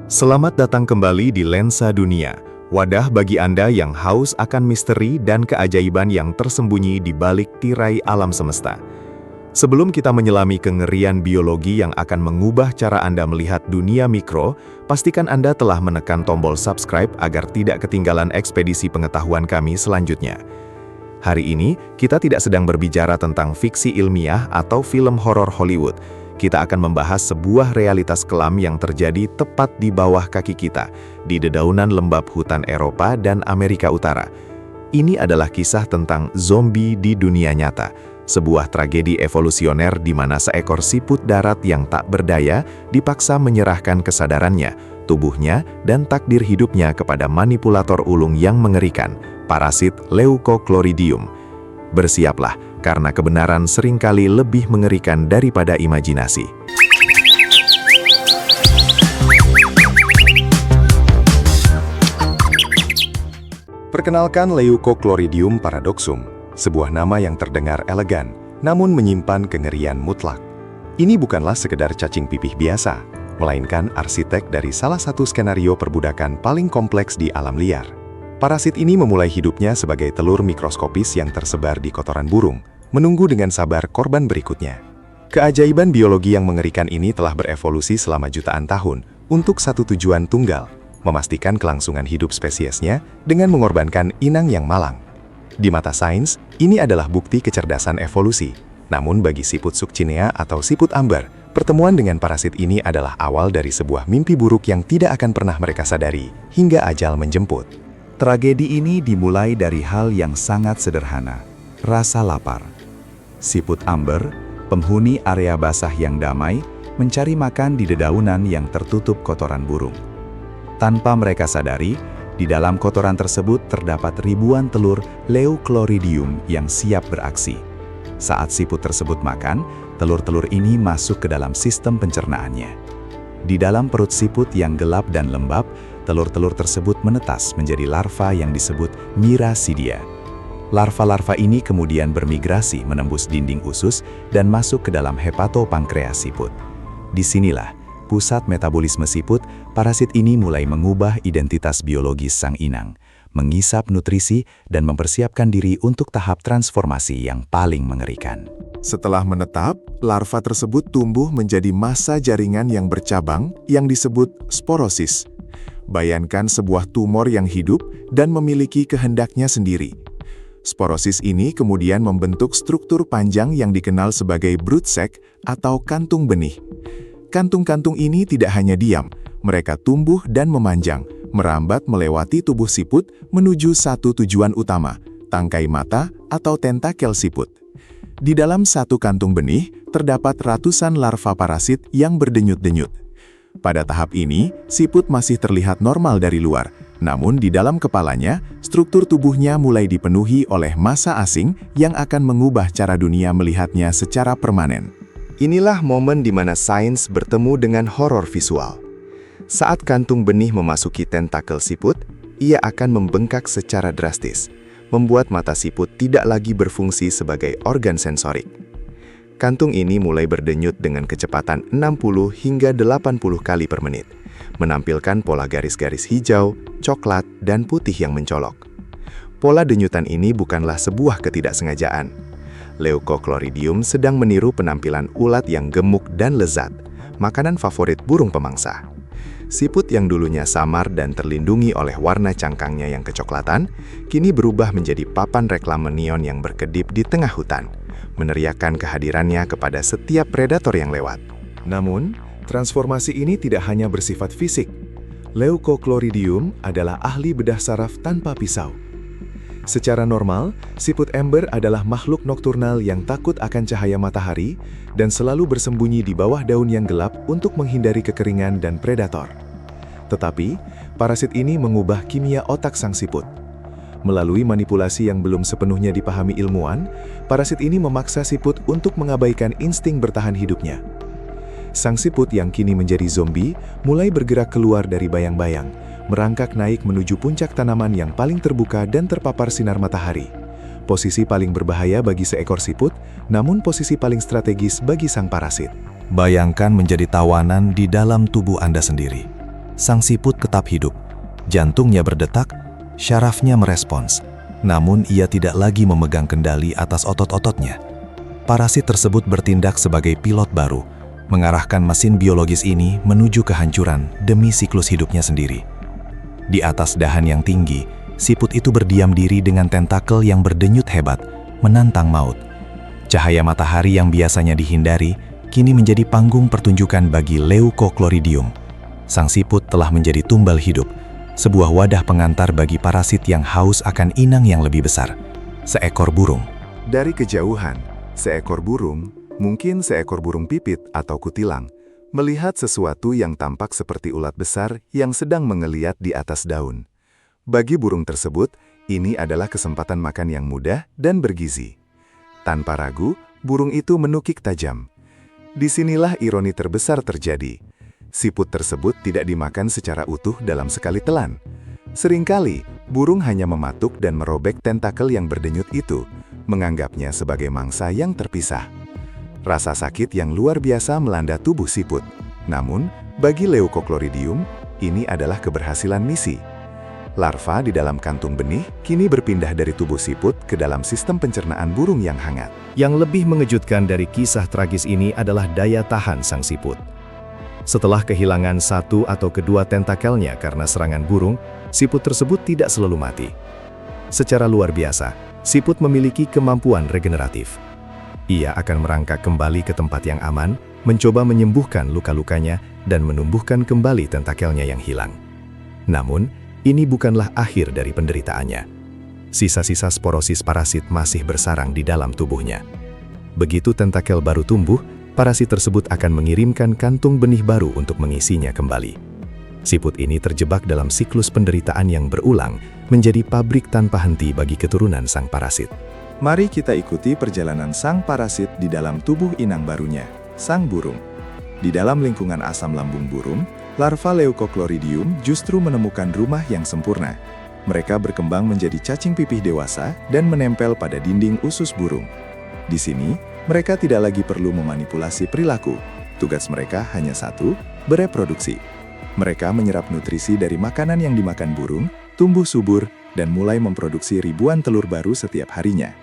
Selamat datang kembali di Lensa Dunia, wadah bagi Anda yang haus akan misteri dan keajaiban yang tersembunyi di balik tirai alam semesta. Sebelum kita menyelami kengerian biologi yang akan mengubah cara Anda melihat dunia mikro, pastikan Anda telah menekan tombol subscribe agar tidak ketinggalan ekspedisi pengetahuan kami selanjutnya. Hari ini, kita tidak sedang berbicara tentang fiksi ilmiah atau film horor Hollywood. Kita akan membahas sebuah realitas kelam yang terjadi tepat di bawah kaki kita, di dedaunan lembab hutan Eropa dan Amerika Utara. Ini adalah kisah tentang zombie di dunia nyata, sebuah tragedi evolusioner di mana seekor siput darat yang tak berdaya dipaksa menyerahkan kesadarannya, tubuhnya, dan takdir hidupnya kepada manipulator ulung yang mengerikan, parasit Leucochloridium. Bersiaplah, karena kebenaran seringkali lebih mengerikan daripada imajinasi. Perkenalkan Leucochloridium paradoxum, sebuah nama yang terdengar elegan, namun menyimpan kengerian mutlak. Ini bukanlah sekedar cacing pipih biasa, melainkan arsitek dari salah satu skenario perbudakan paling kompleks di alam liar. Parasit ini memulai hidupnya sebagai telur mikroskopis yang tersebar di kotoran burung, menunggu dengan sabar korban berikutnya. Keajaiban biologi yang mengerikan ini telah berevolusi selama jutaan tahun untuk satu tujuan tunggal, memastikan kelangsungan hidup spesiesnya dengan mengorbankan inang yang malang. Di mata sains, ini adalah bukti kecerdasan evolusi. Namun bagi siput Succinea atau siput amber, pertemuan dengan parasit ini adalah awal dari sebuah mimpi buruk yang tidak akan pernah mereka sadari, hingga ajal menjemput. Tragedi ini dimulai dari hal yang sangat sederhana, rasa lapar. Siput amber, penghuni area basah yang damai, mencari makan di dedaunan yang tertutup kotoran burung. Tanpa mereka sadari, di dalam kotoran tersebut terdapat ribuan telur Leucochloridium yang siap beraksi. Saat siput tersebut makan, telur-telur ini masuk ke dalam sistem pencernaannya. Di dalam perut siput yang gelap dan lembab, telur-telur tersebut menetas menjadi larva yang disebut Miracidia. Larva-larva ini kemudian bermigrasi menembus dinding usus dan masuk ke dalam hepatopankreas siput. Disinilah pusat metabolisme siput. Parasit ini mulai mengubah identitas biologis sang inang, mengisap nutrisi dan mempersiapkan diri untuk tahap transformasi yang paling mengerikan. Setelah menetap, larva tersebut tumbuh menjadi massa jaringan yang bercabang yang disebut sporosis. Bayangkan sebuah tumor yang hidup dan memiliki kehendaknya sendiri. Sporosis ini kemudian membentuk struktur panjang yang dikenal sebagai brood-sac atau kantung benih. Kantung-kantung ini tidak hanya diam, mereka tumbuh dan memanjang, merambat melewati tubuh siput menuju satu tujuan utama, tangkai mata atau tentakel siput. Di dalam satu kantung benih, terdapat ratusan larva parasit yang berdenyut-denyut. Pada tahap ini, siput masih terlihat normal dari luar, namun di dalam kepalanya, struktur tubuhnya mulai dipenuhi oleh massa asing yang akan mengubah cara dunia melihatnya secara permanen. Inilah momen di mana sains bertemu dengan horor visual. Saat kantung benih memasuki tentakel siput, ia akan membengkak secara drastis, membuat mata siput tidak lagi berfungsi sebagai organ sensorik. Kantung ini mulai berdenyut dengan kecepatan 60 hingga 80 kali per menit, menampilkan pola garis-garis hijau, coklat, dan putih yang mencolok. Pola denyutan ini bukanlah sebuah ketidaksengajaan. Leucochloridium sedang meniru penampilan ulat yang gemuk dan lezat, makanan favorit burung pemangsa. Siput yang dulunya samar dan terlindungi oleh warna cangkangnya yang kecoklatan, kini berubah menjadi papan reklame neon yang berkedip di tengah hutan, meneriakkan kehadirannya kepada setiap predator yang lewat. Namun, transformasi ini tidak hanya bersifat fisik. Leucochloridium adalah ahli bedah saraf tanpa pisau. Secara normal, siput amber adalah makhluk nokturnal yang takut akan cahaya matahari dan selalu bersembunyi di bawah daun yang gelap untuk menghindari kekeringan dan predator. Tetapi, parasit ini mengubah kimia otak sang siput. Melalui manipulasi yang belum sepenuhnya dipahami ilmuwan, parasit ini memaksa siput untuk mengabaikan insting bertahan hidupnya. Sang siput yang kini menjadi zombie mulai bergerak keluar dari bayang-bayang, merangkak naik menuju puncak tanaman yang paling terbuka dan terpapar sinar matahari. Posisi paling berbahaya bagi seekor siput, namun posisi paling strategis bagi sang parasit. Bayangkan menjadi tawanan di dalam tubuh Anda sendiri. sang siput tetap hidup. Jantungnya berdetak, syarafnya merespons. Namun ia tidak lagi memegang kendali atas otot-ototnya. Parasit tersebut bertindak sebagai pilot baru, mengarahkan mesin biologis ini menuju kehancuran demi siklus hidupnya sendiri. Di atas dahan yang tinggi, siput itu berdiam diri dengan tentakel yang berdenyut hebat, menantang maut. Cahaya matahari yang biasanya dihindari, kini menjadi panggung pertunjukan bagi Leucochloridium. Sang siput telah menjadi tumbal hidup, sebuah wadah pengantar bagi parasit yang haus akan inang yang lebih besar, seekor burung. Dari kejauhan, seekor burung, mungkin seekor burung pipit atau kutilang, melihat sesuatu yang tampak seperti ulat besar yang sedang mengeliat di atas daun. Bagi burung tersebut, ini adalah kesempatan makan yang mudah dan bergizi. Tanpa ragu, burung itu menukik tajam. Disinilah ironi terbesar terjadi. Siput tersebut tidak dimakan secara utuh dalam sekali telan. Seringkali, burung hanya mematuk dan merobek tentakel yang berdenyut itu, menganggapnya sebagai mangsa yang terpisah. Rasa sakit yang luar biasa melanda tubuh siput. Namun, bagi Leucochloridium, ini adalah keberhasilan misi. Larva di dalam kantung benih kini berpindah dari tubuh siput ke dalam sistem pencernaan burung yang hangat. Yang lebih mengejutkan dari kisah tragis ini adalah daya tahan sang siput. Setelah kehilangan satu atau kedua tentakelnya karena serangan burung, siput tersebut tidak selalu mati. Secara luar biasa, siput memiliki kemampuan regeneratif. Ia akan merangkak kembali ke tempat yang aman, mencoba menyembuhkan luka-lukanya, dan menumbuhkan kembali tentakelnya yang hilang. Namun, ini bukanlah akhir dari penderitaannya. Sisa-sisa sporosis parasit masih bersarang di dalam tubuhnya. Begitu tentakel baru tumbuh, parasit tersebut akan mengirimkan kantung benih baru untuk mengisinya kembali. Siput ini terjebak dalam siklus penderitaan yang berulang, menjadi pabrik tanpa henti bagi keturunan sang parasit. Mari kita ikuti perjalanan sang parasit di dalam tubuh inang barunya, sang burung. Di dalam lingkungan asam lambung burung, larva Leucochloridium justru menemukan rumah yang sempurna. Mereka berkembang menjadi cacing pipih dewasa dan menempel pada dinding usus burung. Di sini, mereka tidak lagi perlu memanipulasi perilaku. Tugas mereka hanya satu, bereproduksi. Mereka menyerap nutrisi dari makanan yang dimakan burung, tumbuh subur, dan mulai memproduksi ribuan telur baru setiap harinya.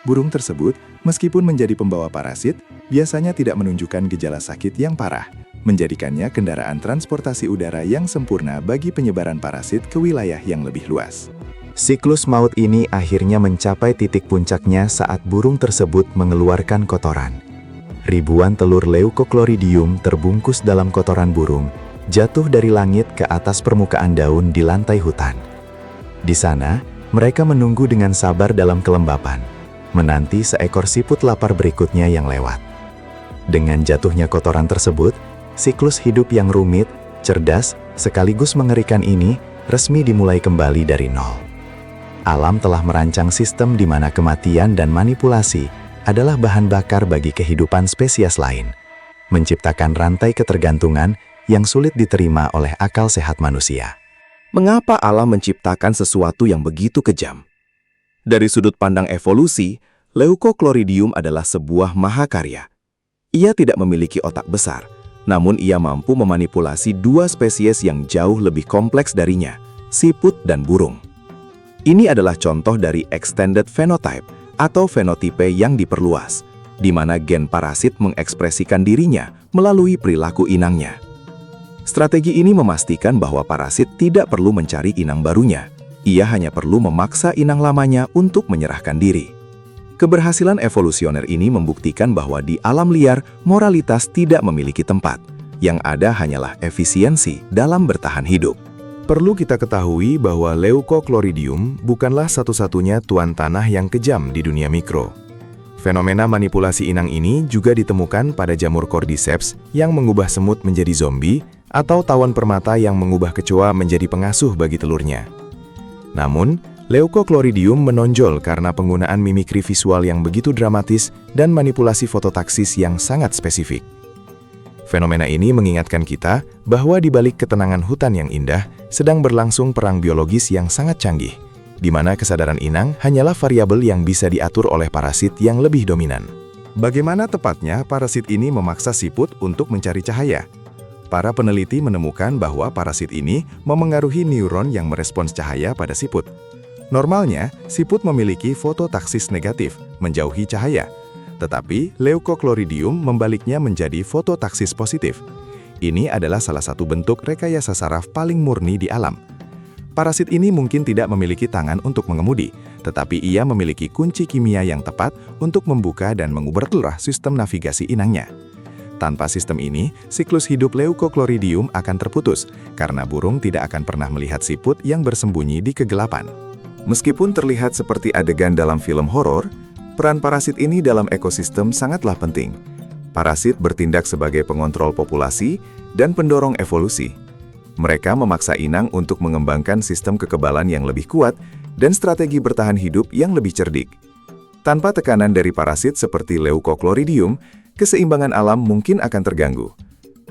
Burung tersebut, meskipun menjadi pembawa parasit, biasanya tidak menunjukkan gejala sakit yang parah, menjadikannya kendaraan transportasi udara yang sempurna bagi penyebaran parasit ke wilayah yang lebih luas. Siklus maut ini akhirnya mencapai titik puncaknya saat burung tersebut mengeluarkan kotoran. Ribuan telur Leucochloridium terbungkus dalam kotoran burung, jatuh dari langit ke atas permukaan daun di lantai hutan. Di sana, mereka menunggu dengan sabar dalam kelembapan, menanti seekor siput lapar berikutnya yang lewat. Dengan jatuhnya kotoran tersebut, siklus hidup yang rumit, cerdas, sekaligus mengerikan ini resmi dimulai kembali dari nol. Alam telah merancang sistem di mana kematian dan manipulasi adalah bahan bakar bagi kehidupan spesies lain, menciptakan rantai ketergantungan yang sulit diterima oleh akal sehat manusia. Mengapa alam menciptakan sesuatu yang begitu kejam? Dari sudut pandang evolusi, Leucochloridium adalah sebuah mahakarya. Ia tidak memiliki otak besar, namun ia mampu memanipulasi dua spesies yang jauh lebih kompleks darinya, siput dan burung. Ini adalah contoh dari extended phenotype atau fenotipe yang diperluas, di mana gen parasit mengekspresikan dirinya melalui perilaku inangnya. Strategi ini memastikan bahwa parasit tidak perlu mencari inang barunya. Ia hanya perlu memaksa inang lamanya untuk menyerahkan diri. Keberhasilan evolusioner ini membuktikan bahwa di alam liar moralitas tidak memiliki tempat. Yang ada hanyalah efisiensi dalam bertahan hidup. Perlu kita ketahui bahwa Leucochloridium bukanlah satu-satunya tuan tanah yang kejam di dunia mikro. Fenomena manipulasi inang ini juga ditemukan pada jamur Cordyceps yang mengubah semut menjadi zombie atau tawon permata yang mengubah kecoa menjadi pengasuh bagi telurnya. Namun, Leucochloridium menonjol karena penggunaan mimikri visual yang begitu dramatis dan manipulasi fototaksis yang sangat spesifik. Fenomena ini mengingatkan kita bahwa di balik ketenangan hutan yang indah, sedang berlangsung perang biologis yang sangat canggih, di mana kesadaran inang hanyalah variabel yang bisa diatur oleh parasit yang lebih dominan. Bagaimana tepatnya parasit ini memaksa siput untuk mencari cahaya? Para peneliti menemukan bahwa parasit ini memengaruhi neuron yang merespons cahaya pada siput. Normalnya, siput memiliki fototaksis negatif, menjauhi cahaya. Tetapi, Leucochloridium membaliknya menjadi fototaksis positif. Ini adalah salah satu bentuk rekayasa saraf paling murni di alam. Parasit ini mungkin tidak memiliki tangan untuk mengemudi, tetapi ia memiliki kunci kimia yang tepat untuk membuka dan mengubah sistem navigasi inangnya. Tanpa sistem ini, siklus hidup Leucochloridium akan terputus, karena burung tidak akan pernah melihat siput yang bersembunyi di kegelapan. Meskipun terlihat seperti adegan dalam film horor, peran parasit ini dalam ekosistem sangatlah penting. Parasit bertindak sebagai pengontrol populasi dan pendorong evolusi. Mereka memaksa inang untuk mengembangkan sistem kekebalan yang lebih kuat dan strategi bertahan hidup yang lebih cerdik. Tanpa tekanan dari parasit seperti Leucochloridium, keseimbangan alam mungkin akan terganggu.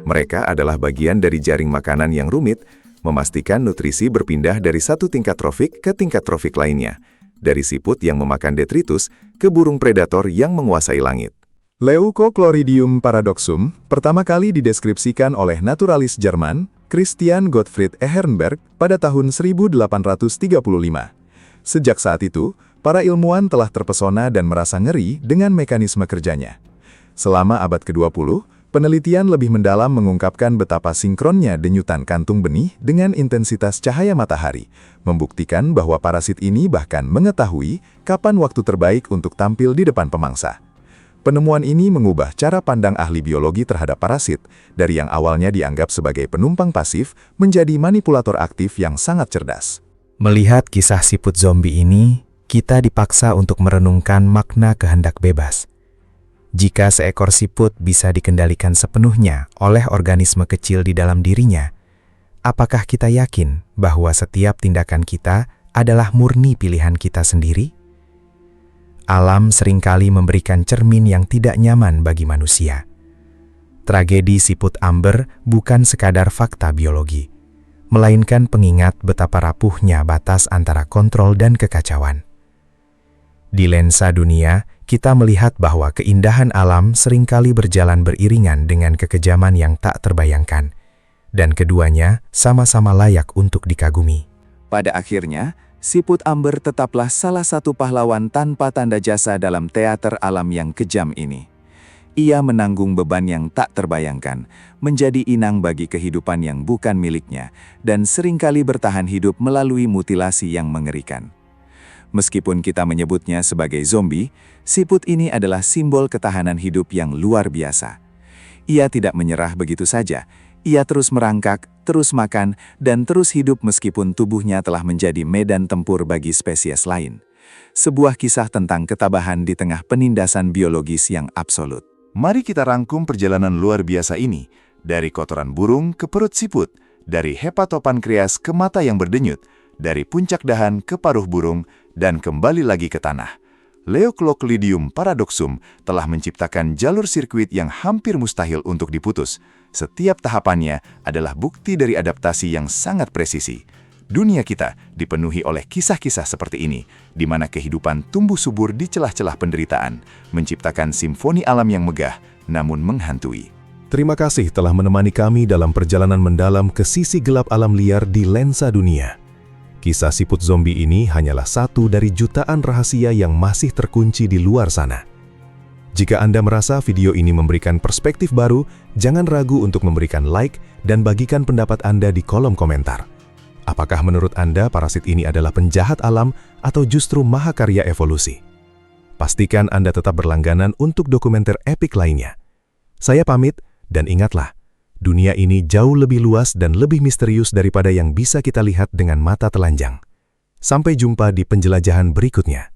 Mereka adalah bagian dari jaring makanan yang rumit, memastikan nutrisi berpindah dari satu tingkat trofik ke tingkat trofik lainnya, dari siput yang memakan detritus ke burung predator yang menguasai langit. Leucochloridium paradoxum pertama kali dideskripsikan oleh naturalis Jerman, Christian Gottfried Ehrenberg pada tahun 1835. Sejak saat itu, para ilmuwan telah terpesona dan merasa ngeri dengan mekanisme kerjanya. Selama abad ke-20, penelitian lebih mendalam mengungkapkan betapa sinkronnya denyutan kantung benih dengan intensitas cahaya matahari, membuktikan bahwa parasit ini bahkan mengetahui kapan waktu terbaik untuk tampil di depan pemangsa. Penemuan ini mengubah cara pandang ahli biologi terhadap parasit, dari yang awalnya dianggap sebagai penumpang pasif menjadi manipulator aktif yang sangat cerdas. Melihat kisah siput zombie ini, kita dipaksa untuk merenungkan makna kehendak bebas. Jika seekor siput bisa dikendalikan sepenuhnya oleh organisme kecil di dalam dirinya, apakah kita yakin bahwa setiap tindakan kita adalah murni pilihan kita sendiri? Alam seringkali memberikan cermin yang tidak nyaman bagi manusia. Tragedi siput amber bukan sekadar fakta biologi, melainkan pengingat betapa rapuhnya batas antara kontrol dan kekacauan. Di lensa dunia, kita melihat bahwa keindahan alam seringkali berjalan beriringan dengan kekejaman yang tak terbayangkan, dan keduanya sama-sama layak untuk dikagumi. Pada akhirnya, siput amber tetaplah salah satu pahlawan tanpa tanda jasa dalam teater alam yang kejam ini. Ia menanggung beban yang tak terbayangkan, menjadi inang bagi kehidupan yang bukan miliknya, dan seringkali bertahan hidup melalui mutilasi yang mengerikan. Meskipun kita menyebutnya sebagai zombie, siput ini adalah simbol ketahanan hidup yang luar biasa. Ia tidak menyerah begitu saja. Ia terus merangkak, terus makan, dan terus hidup meskipun tubuhnya telah menjadi medan tempur bagi spesies lain. Sebuah kisah tentang ketabahan di tengah penindasan biologis yang absolut. Mari kita rangkum perjalanan luar biasa ini, dari kotoran burung ke perut siput, dari hepatopankreas ke mata yang berdenyut, dari puncak dahan ke paruh burung, dan kembali lagi ke tanah. Leucochloridium paradoxum telah menciptakan jalur sirkuit yang hampir mustahil untuk diputus. Setiap tahapannya adalah bukti dari adaptasi yang sangat presisi. Dunia kita dipenuhi oleh kisah-kisah seperti ini, di mana kehidupan tumbuh subur di celah-celah penderitaan, menciptakan simfoni alam yang megah, namun menghantui. Terima kasih telah menemani kami dalam perjalanan mendalam ke sisi gelap alam liar di lensa dunia. Kisah siput zombie ini hanyalah satu dari jutaan rahasia yang masih terkunci di luar sana. Jika Anda merasa video ini memberikan perspektif baru, jangan ragu untuk memberikan like dan bagikan pendapat Anda di kolom komentar. Apakah menurut Anda parasit ini adalah penjahat alam atau justru mahakarya evolusi? Pastikan Anda tetap berlangganan untuk dokumenter epik lainnya. Saya pamit, dan ingatlah, dunia ini jauh lebih luas dan lebih misterius daripada yang bisa kita lihat dengan mata telanjang. Sampai jumpa di penjelajahan berikutnya.